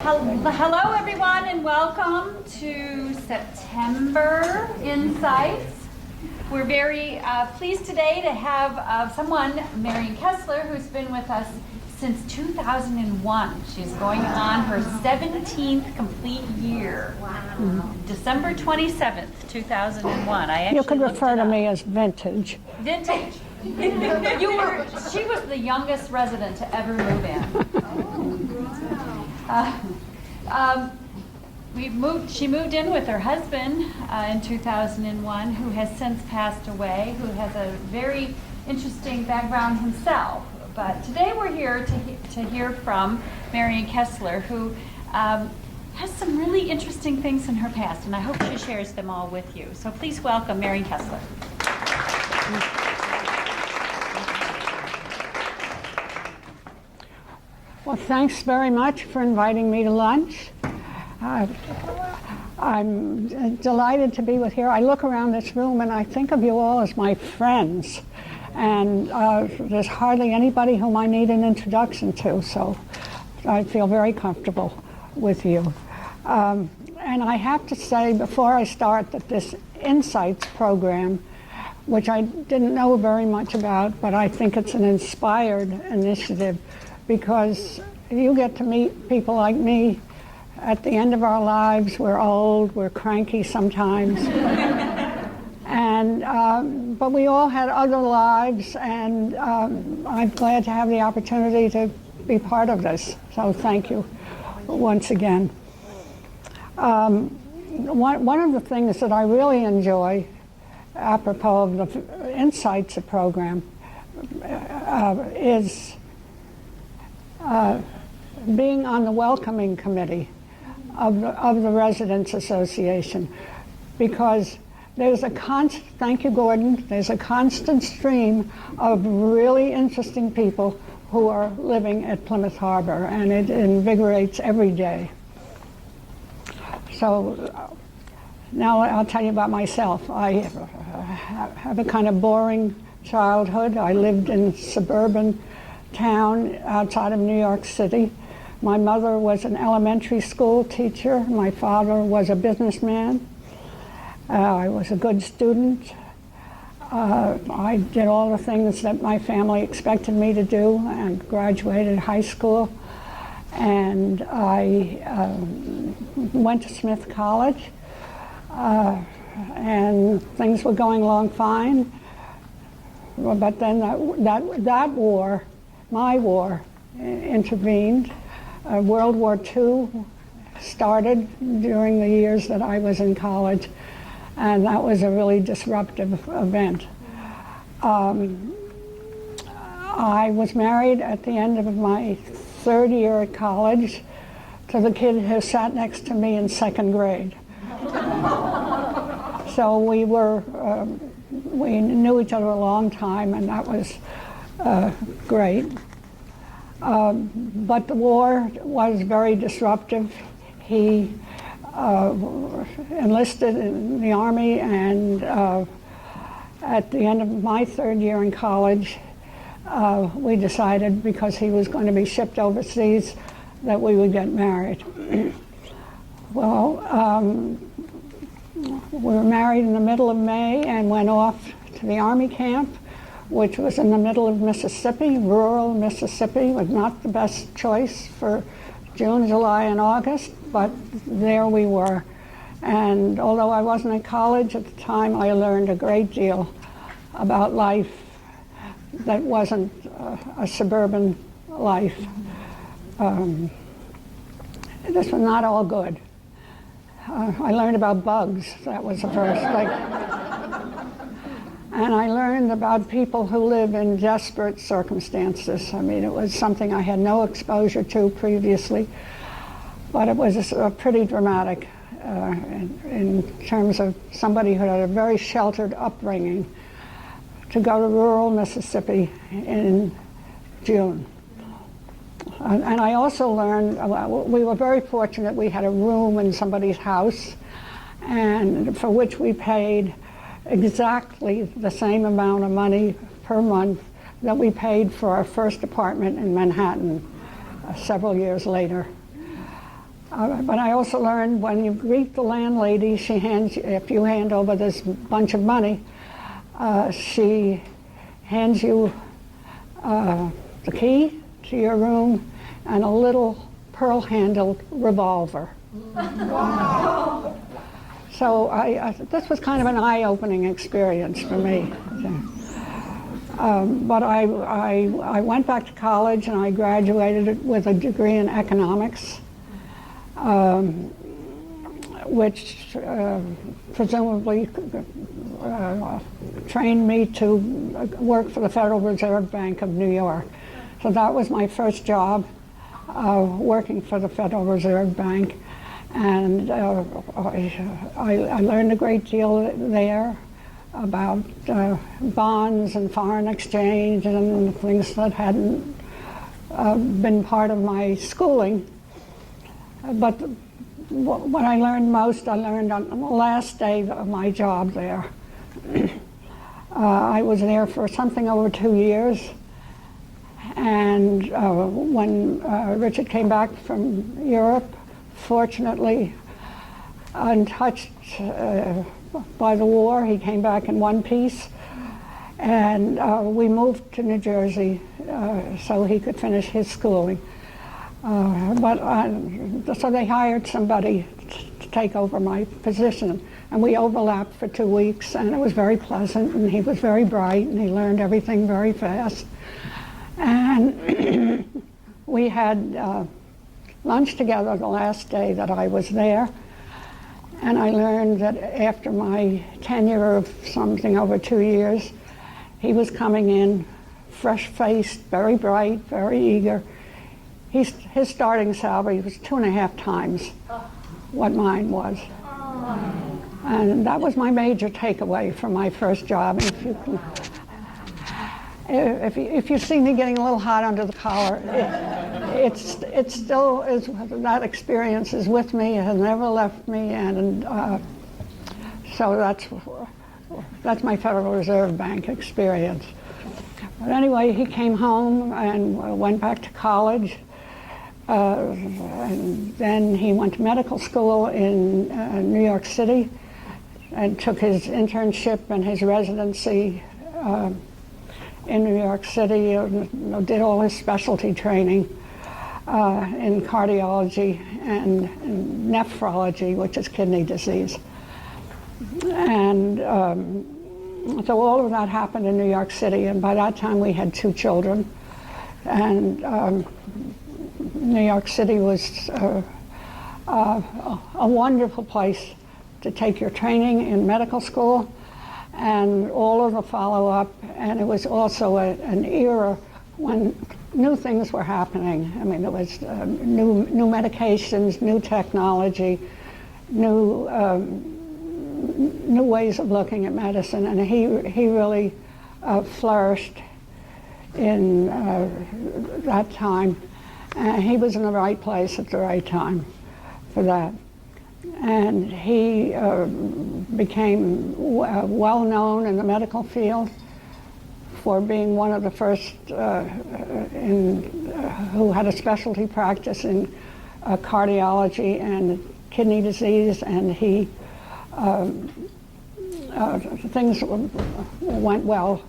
Hello everyone and welcome to September Insights. We're very pleased today to have someone, Marian Kessler, who's been with us since 2001. She's going on her 17th complete year. Wow. December 27th, 2001. You could refer to me as vintage. Vintage. She was the youngest resident to ever move in. She moved in with her husband in 2001, who has since passed away, who has a very interesting background himself. But today we're here to hear from Marian Kessler, who has some really interesting things in her past, and I hope she shares them all with you. So please welcome Marian Kessler. Well, thanks very much for inviting me to lunch. I'm delighted to be with here. I look around this room and I think of you all as my friends. And there's hardly anybody whom I need an introduction to, so I feel very comfortable with you. And I have to say before I start that this Insights program, which I didn't know very much about, but I think it's an inspired initiative, because you get to meet people like me at the end of our lives. We're old, we're cranky sometimes. And but we all had other lives, and I'm glad to have the opportunity to be part of this. So thank you once again. One of the things that I really enjoy, apropos of the Insights program, is being on the welcoming committee of the Residents Association, because there's a thank you, Gordon, there's a constant stream of really interesting people who are living at Plymouth Harbor, and it invigorates every day. So now I'll tell you about myself. I have a kind of boring childhood. I lived in a suburban town outside of New York City. My mother was an elementary school teacher. My father was a businessman. I was a good student. I did all the things that my family expected me to do and graduated high school. And I went to Smith College, and things were going along fine. But then that war, my war, intervened. World War II started during the years that I was in college, and that was a really disruptive event. I was married at the end of my third year at college to the kid who sat next to me in second grade. So we knew each other a long time, and that was great. But the war was very disruptive. He enlisted in the Army, and at the end of my third year in college, we decided, because he was going to be shipped overseas, that we would get married. Well, we were married in the middle of May and went off to the Army camp, which was in the middle of Mississippi. Rural Mississippi was not the best choice for June, July, and August, but there we were. And although I wasn't in college at the time, I learned a great deal about life that wasn't a suburban life. This was not all good. I learned about bugs. That was the first thing. And I learned about people who live in desperate circumstances. I mean, it was something I had no exposure to previously, but it was pretty dramatic in terms of somebody who had a very sheltered upbringing to go to rural Mississippi in June. And I also learned, we were very fortunate. We had a room in somebody's house, and for which we paid exactly the same amount of money per month that we paid for our first apartment in Manhattan several years later. But I also learned when you greet the landlady, she hands, if you hand over this bunch of money, she hands you the key to your room and a little pearl-handled revolver. Wow. So this was kind of an eye-opening experience for me. But I went back to college and I graduated with a degree in economics, which presumably trained me to work for the Federal Reserve Bank of New York. So that was my first job, working for the Federal Reserve Bank. And I learned a great deal there about bonds and foreign exchange and things that hadn't been part of my schooling. But what I learned most, I learned on the last day of my job there. I was there for something over 2 years. And when Richard came back from Europe, fortunately, untouched by the war, he came back in one piece, and we moved to New Jersey so he could finish his schooling. So they hired somebody to take over my position, and we overlapped for 2 weeks, and it was very pleasant, and he was very bright, and he learned everything very fast. And we had lunch together the last day that I was there, and I learned that after my tenure of something over 2 years, he was coming in fresh-faced, very bright, very eager. His starting salary was 2.5 times what mine was. And that was my major takeaway from my first job. And if you see me getting a little hot under the collar, it still is, that experience is with me, it has never left me, and so that's my Federal Reserve Bank experience. But anyway, he came home and went back to college, and then he went to medical school in New York City and took his internship and his residency in New York City, did all his specialty training in cardiology and nephrology, which is kidney disease. And so all of that happened in New York City, and by that time we had 2 children. And New York City was a wonderful place to take your training in medical school and all of the follow-up, and it was also an era when new things were happening. I mean, there was new medications, new technology, new ways of looking at medicine, and he really flourished in that time. And he was in the right place at the right time for that. And he became well known in the medical field for being one of the first who had a specialty practice in cardiology and kidney disease, and he things went well,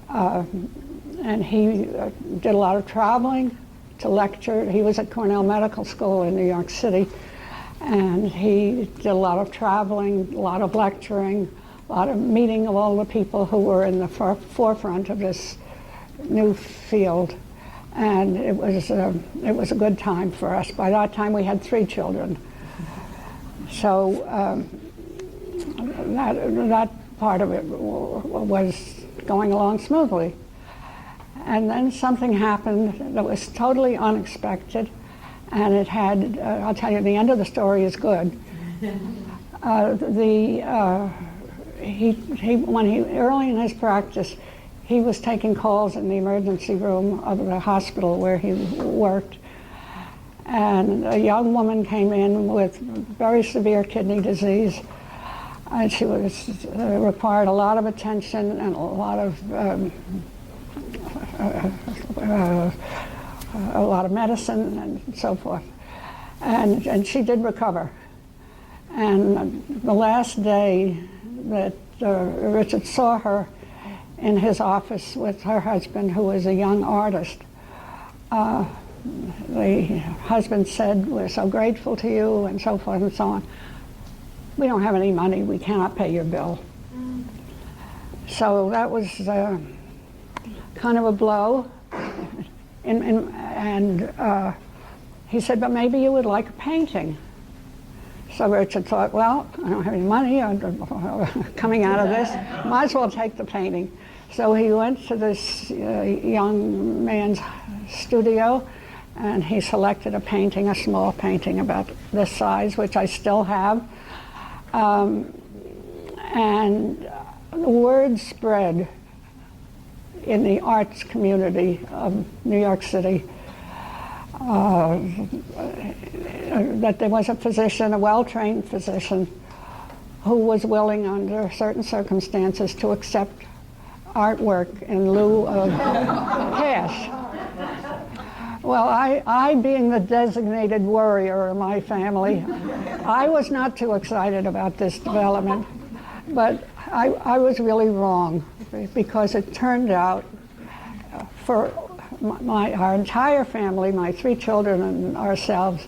and he did a lot of traveling to lecture. He was at Cornell Medical School in New York City, and he did a lot of traveling, a lot of lecturing, a lot of meeting of all the people who were in the forefront of this new field. And it was a good time for us. By that time we had 3 children. So that part of it was going along smoothly. And then something happened that was totally unexpected, and it had, I'll tell you, the end of the story is good. Early in his practice, he was taking calls in the emergency room of the hospital where he worked. And a young woman came in with very severe kidney disease, and she required a lot of attention and a lot of medicine and so forth. And she did recover. And the last day that Richard saw her in his office with her husband, who was a young artist, the husband said, "We're so grateful to you," and so forth and so on. "We don't have any money. We cannot pay your bill." So that was kind of a blow. And he said, "But maybe you would like a painting." So Richard thought, well, I don't have any money coming out of this. Might as well take the painting. So he went to this young man's studio, and he selected a painting, a small painting about this size, which I still have. And the word spread in the arts community of New York City that there was a physician, a well-trained physician, who was willing under certain circumstances to accept artwork in lieu of cash. Well, I being the designated worrier of my family, I was not too excited about this development, but I was really wrong, because it turned out for our entire family, my 3 children and ourselves,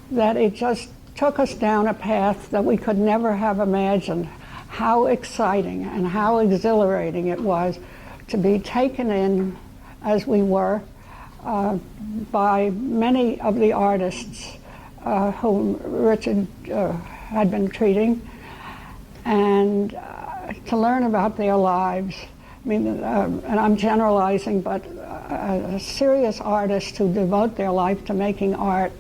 that it just took us down a path that we could never have imagined. How exciting and how exhilarating it was to be taken in, as we were, by many of the artists whom Richard had been treating, and to learn about their lives. I mean, and I'm generalizing, but serious artists who devote their life to making art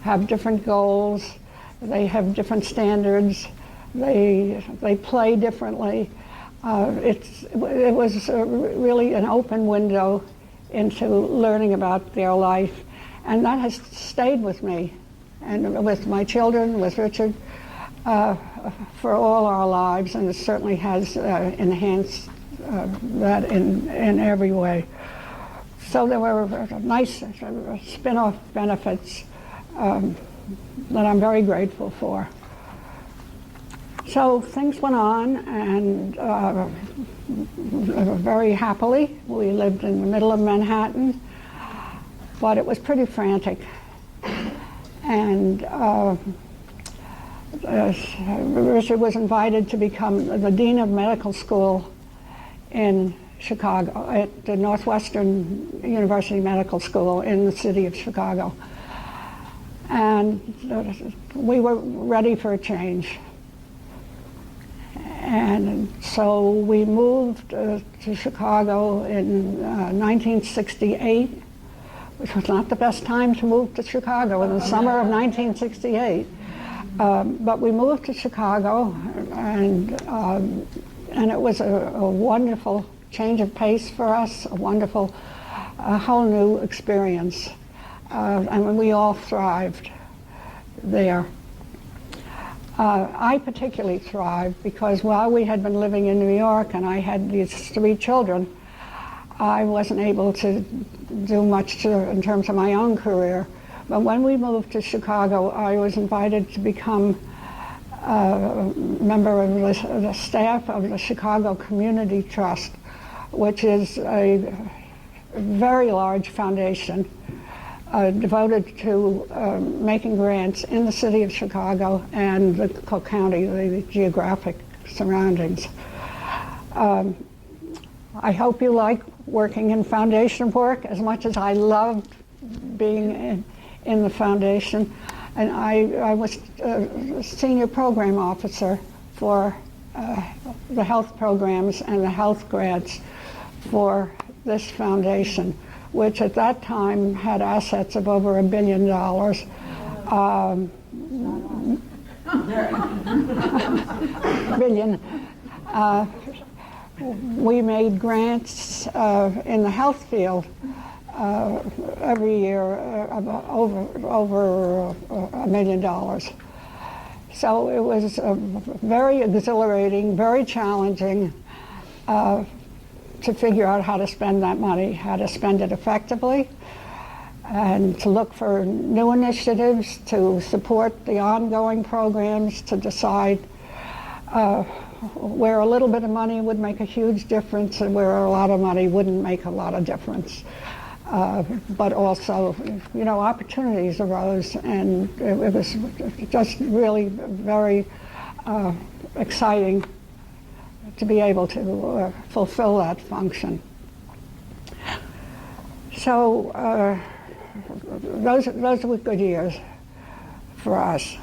have different goals, they have different standards, they play differently. It was really an open window into learning about their life, and that has stayed with me and with my children, with Richard, for all our lives, and it certainly has enhanced that in every way. So there were nice spin-off benefits that I'm very grateful for. So things went on, and very happily. We lived in the middle of Manhattan, but it was pretty frantic. And Richard was invited to become the dean of medical school in Chicago, at the Northwestern University Medical School in the city of Chicago. And we were ready for a change. And so we moved to Chicago in 1968, which was not the best time to move to Chicago, in the summer of 1968. But we moved to Chicago, and it was a wonderful change of pace for us, a whole new experience. And we all thrived there. I particularly thrived because while we had been living in New York and I had these 3 children, I wasn't able to do much in terms of my own career. But when we moved to Chicago, I was invited to become a member of the staff of the Chicago Community Trust, which is a very large foundation devoted to making grants in the city of Chicago and the Cook County, the geographic surroundings. I hope you like working in foundation work as much as I loved being in the foundation. And I was a senior program officer for the health programs and the health grants for this foundation, which at that time had assets of over $1 billion. We made grants in the health field every year of over $1 million. So it was very exhilarating, very challenging to figure out how to spend that money, how to spend it effectively, and to look for new initiatives, to support the ongoing programs, to decide where a little bit of money would make a huge difference and where a lot of money wouldn't make a lot of difference. But also, you know, opportunities arose, and it was just really very exciting to be able to fulfill that function. So those were good years for us.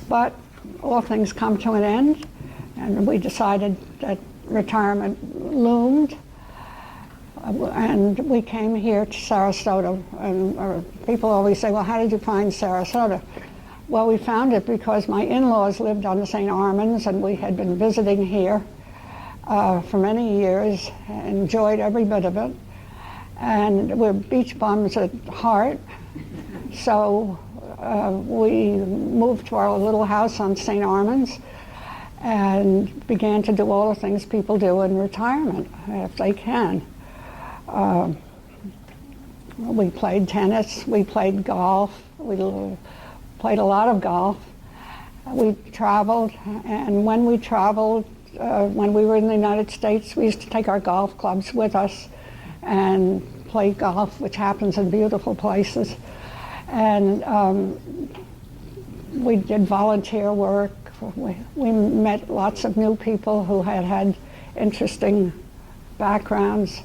But all things come to an end, and we decided that retirement loomed. And we came here to Sarasota, and people always say, well, how did you find Sarasota? Well, we found it because my in-laws lived on the St. Armands, and we had been visiting here for many years, enjoyed every bit of it. And we're beach bums at heart, so we moved to our little house on St. Armands and began to do all the things people do in retirement, if they can. We played tennis, we played golf, we played a lot of golf. We traveled, and when we traveled, when we were in the United States, we used to take our golf clubs with us and play golf, which happens in beautiful places. And we did volunteer work. We met lots of new people who had interesting backgrounds.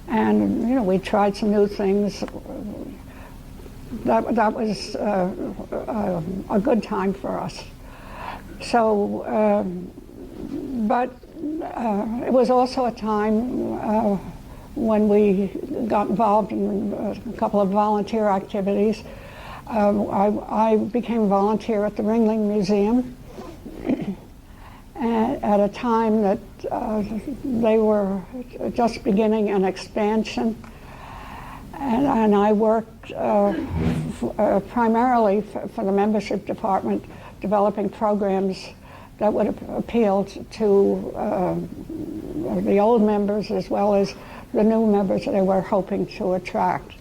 And, you know, we tried some new things. That was a good time for us. So, but it was also a time when we got involved in a couple of volunteer activities. I became a volunteer at the Ringling Museum at a time that they were just beginning an expansion. And I worked primarily for the membership department, developing programs that would appeal to the old members as well as the new members that they were hoping to attract.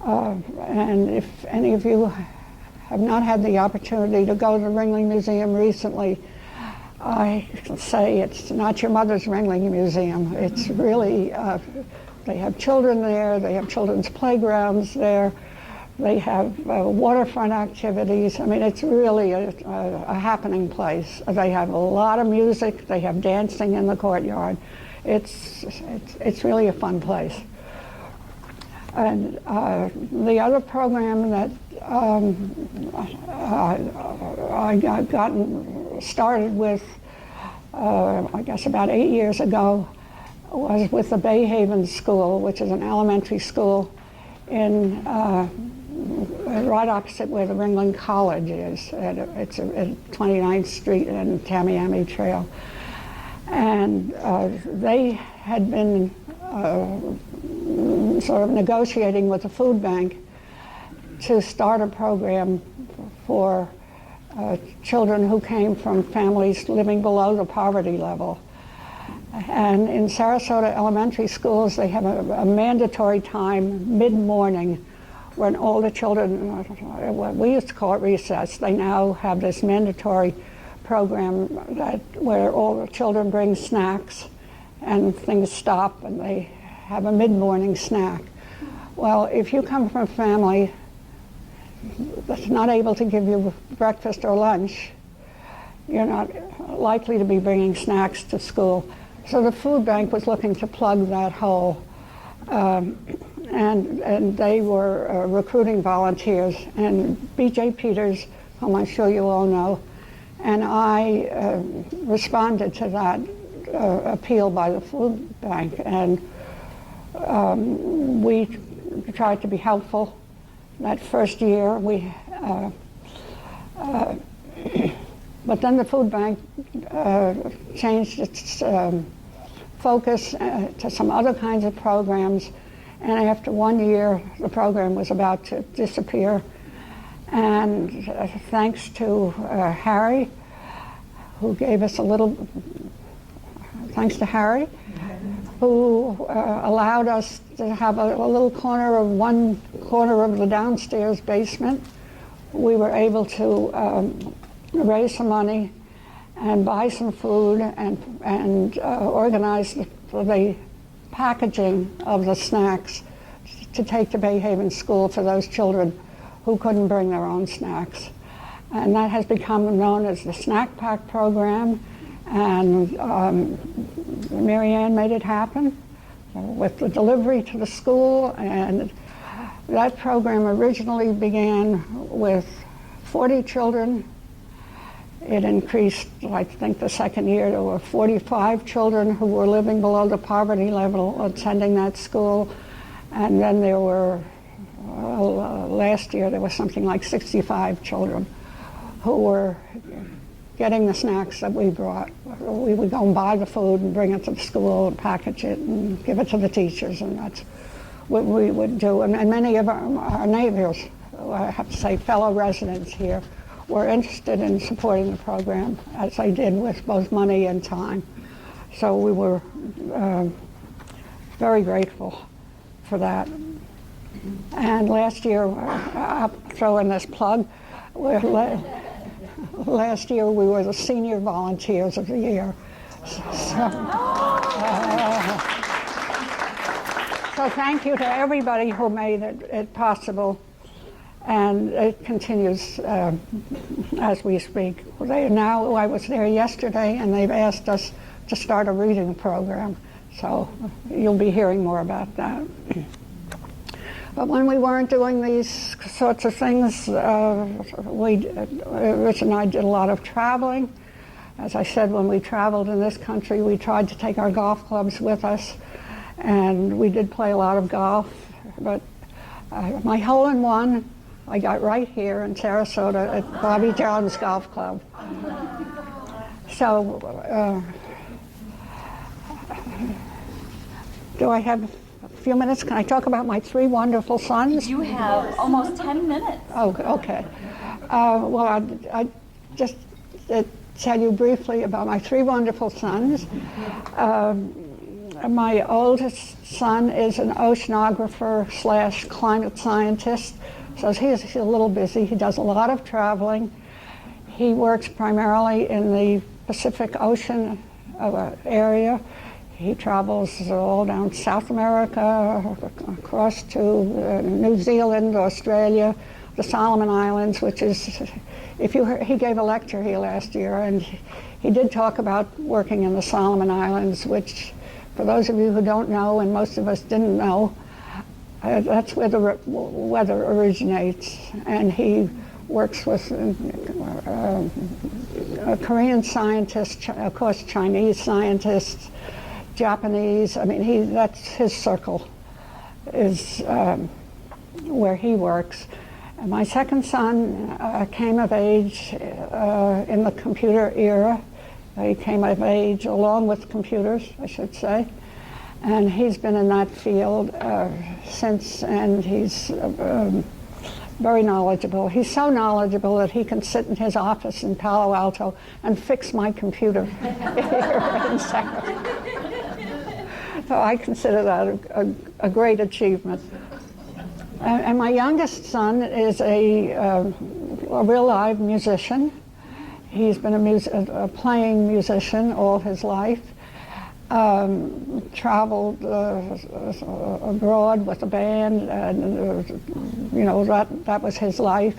And if any of you have not had the opportunity to go to the Ringling Museum recently, I say it's not your mother's Ringling Museum. It's really, they have children there, they have children's playgrounds there, they have waterfront activities. I mean, it's really a happening place. They have a lot of music, they have dancing in the courtyard. It's really a fun place. And the other program that I got gotten started with, I guess about 8 years ago, was with the Bay Haven School, which is an elementary school in right opposite where the Ringling College is. It's at 29th Street and Tamiami Trail. And they had been sort of negotiating with the food bank to start a program for children who came from families living below the poverty level. And in Sarasota elementary schools, they have a mandatory time mid-morning when all the children, we used to call it recess, they now have this mandatory program where all the children bring snacks and things stop and they have a mid-morning snack. Well, if you come from a family that's not able to give you breakfast or lunch, you're not likely to be bringing snacks to school. So the food bank was looking to plug that hole. And they were recruiting volunteers. And B.J. Peters, whom I'm sure you all know, and I responded to that appeal by the food bank. And we tried to be helpful. That first year, but then the food bank changed its focus to some other kinds of programs, and after 1 year, the program was about to disappear. And thanks to Harry, who gave us a little, thanks to Harry, who allowed us to have a little one corner of the downstairs basement. We were able to raise some money and buy some food and organize the packaging of the snacks to take to Bay Haven School for those children who couldn't bring their own snacks. And that has become known as the Snack Pack Program. And Marian made it happen with the delivery to the school. And that program originally began with 40 children. It increased, I think, the second year there were 45 children who were living below the poverty level attending that school. And then there were, last year, there was something like 65 children who were getting the snacks that we brought. We would go and buy the food and bring it to the school and package it and give it to the teachers, and that's what we would do. And many of our neighbors, I have to say fellow residents here, were interested in supporting the program, as they did with both money and time. So we were very grateful for that. And last year, I'll throw in this plug, last year we were the Senior Volunteers of the Year. So thank you to everybody who made it possible, and it continues as we speak. Now, I was there yesterday, and they've asked us to start a reading program, so you'll be hearing more about that. But when we weren't doing these sorts of things, Rich and I did a lot of traveling. As I said, when we traveled in this country, we tried to take our golf clubs with us, and we did play a lot of golf. But my hole-in-one I got right here in Sarasota at Bobby Jones Golf Club. So, do I have a few minutes? Can I talk about my three wonderful sons? You have almost 10 minutes. Oh, okay. Well, I just tell you briefly about my three wonderful sons. My oldest son is an oceanographer / climate scientist, so he's a little busy. He does a lot of traveling. He works primarily in the Pacific Ocean area. He travels all down South America, across to New Zealand, Australia, the Solomon Islands, which is, he gave a lecture here last year, and he did talk about working in the Solomon Islands, which, for those of you who don't know, and most of us didn't know, that's where the weather originates. And he works with Korean scientists, of course Chinese scientists, Japanese. I mean, that's his circle, is where he works. And my second son came of age in the computer era. He came of age along with computers, I should say. And he's been in that field since, and he's very knowledgeable. He's so knowledgeable that he can sit in his office in Palo Alto and fix my computer here in Sarah. So I consider that a great achievement. And my youngest son is a real live musician. He's been a playing musician all his life. Traveled abroad with a band, and that was his life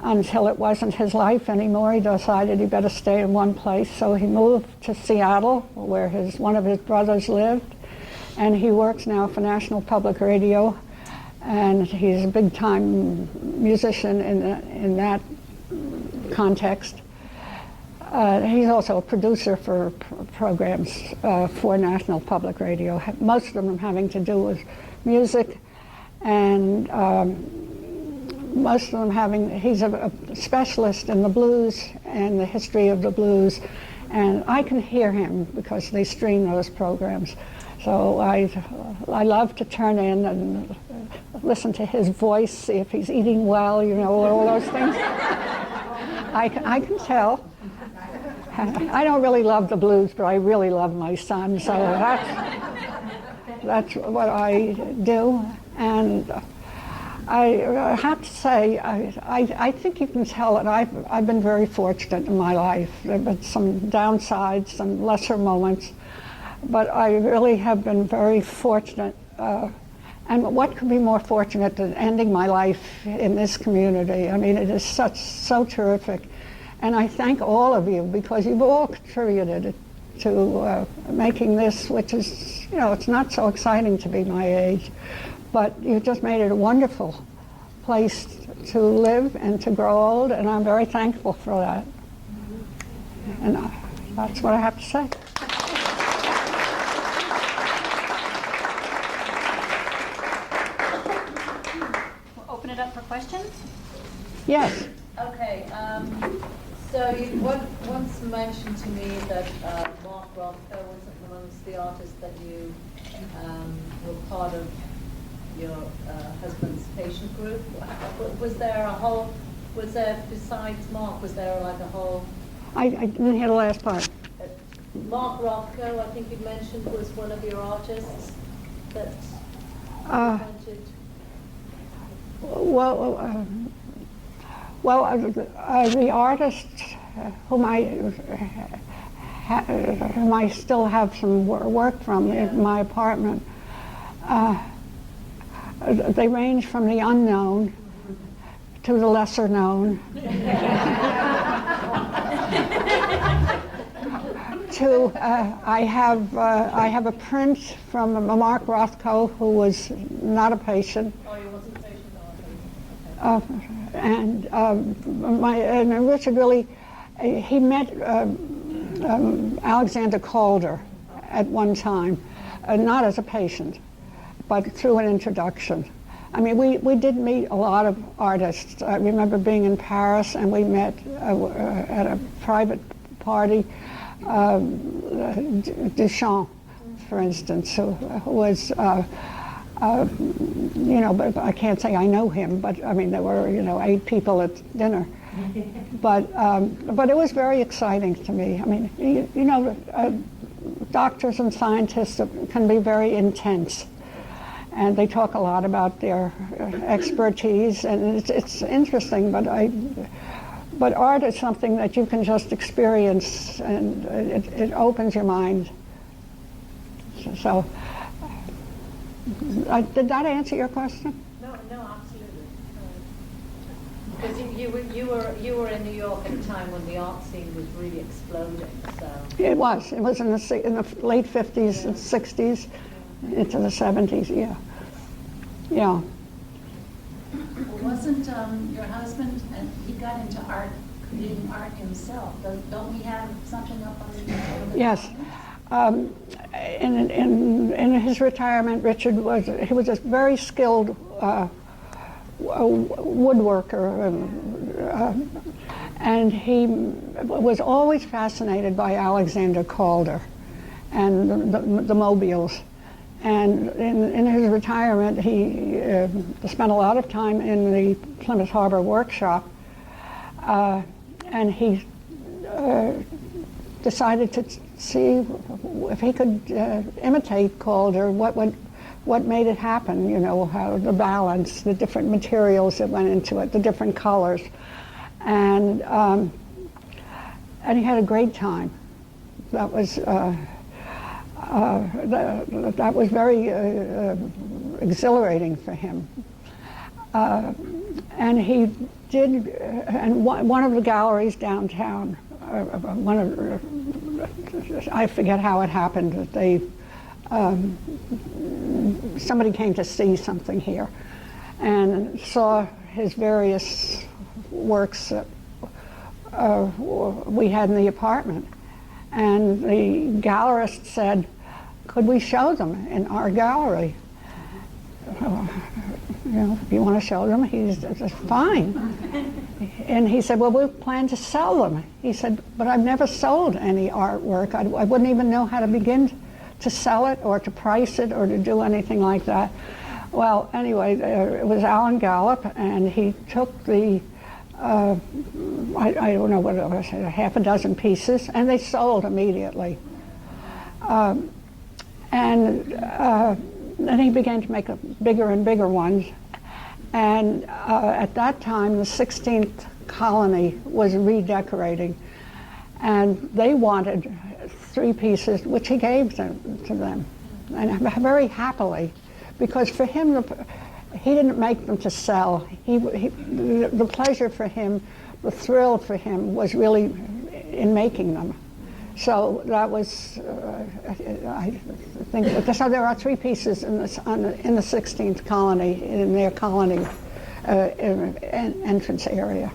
until it wasn't his life anymore. He decided he better stay in one place, so he moved to Seattle, where one of his brothers lived, and he works now for National Public Radio, and he's a big-time musician in that context. He's also a producer for programs for National Public Radio, most of them having to do with music, and most of them he's a specialist in the blues and the history of the blues, and I can hear him because they stream those programs. So I love to turn in and listen to his voice, see if he's eating well, all those things. I can tell. I don't really love the blues, but I really love my son, so That's what I do, and I have to say, I think you can tell that I've been very fortunate in my life. There have been some downsides, some lesser moments, but I really have been very fortunate. And what could be more fortunate than ending my life in this community? I mean, it is so terrific. And I thank all of you, because you've all contributed to making this, which is, it's not so exciting to be my age, but you've just made it a wonderful place to live and to grow old, and I'm very thankful for that. And that's what I have to say. We'll open it up for questions. Yes. Okay, so you once mentioned to me that Mark Rothko was amongst the artists that you were part of your husband's patient group. Was there besides Mark, was there like a whole... I didn't hear the last part. Mark Rothko, I think you mentioned, was one of your artists that you wanted... The artist whom I still have some work from in my apartment, they range from the unknown to the lesser known to I have a print from Mark Rothko, who was not a patient. Oh, he wasn't a patient? Okay. And Richard really, he met Alexander Calder at one time, not as a patient, but through an introduction. I mean, we did meet a lot of artists. I remember being in Paris, and we met at a private party, Duchamp, for instance, who was, but I can't say I know him, but I mean, there were, 8 people at dinner. But it was very exciting to me. I mean, doctors and scientists can be very intense, and they talk a lot about their expertise, and it's interesting, but art is something that you can just experience, and it opens your mind. So, did that answer your question? No, absolutely. Because you were in New York at a time when the art scene was really exploding. So It was in the late 50s and 60s, into the 70s. Yeah. Well, wasn't your husband, and he got into art, creating art himself? Don't we have something up on the Yes. In his retirement, Richard was a very skilled woodworker, and he was always fascinated by Alexander Calder and the mobiles. And in his retirement, he spent a lot of time in the Plymouth Harbor workshop, and he decided to see if he could imitate Calder, what made it happen, how the balance, the different materials that went into it, the different colors. And he had a great time. That was very exhilarating for him. And he did, and one of the galleries downtown, I forget how it happened, that somebody came to see something here and saw his various works that we had in the apartment. And the gallerist said, could we show them in our gallery? If you want to show them, he's fine. And he said, well, we plan to sell them. He said, but I've never sold any artwork. I wouldn't even know how to begin to sell it or to price it or to do anything like that. Well, anyway, it was Alan Gallup, and he took the, I don't know what it was, half a dozen pieces, and they sold immediately. then he began to make bigger and bigger ones. And at that time, the 16th colony was redecorating. And they wanted 3 pieces, which he gave to them, and very happily, because for him, he didn't make them to sell. The pleasure for him, the thrill for him was really in making them. So that was, I think, so there are 3 pieces in the 16th colony, in their colony entrance area.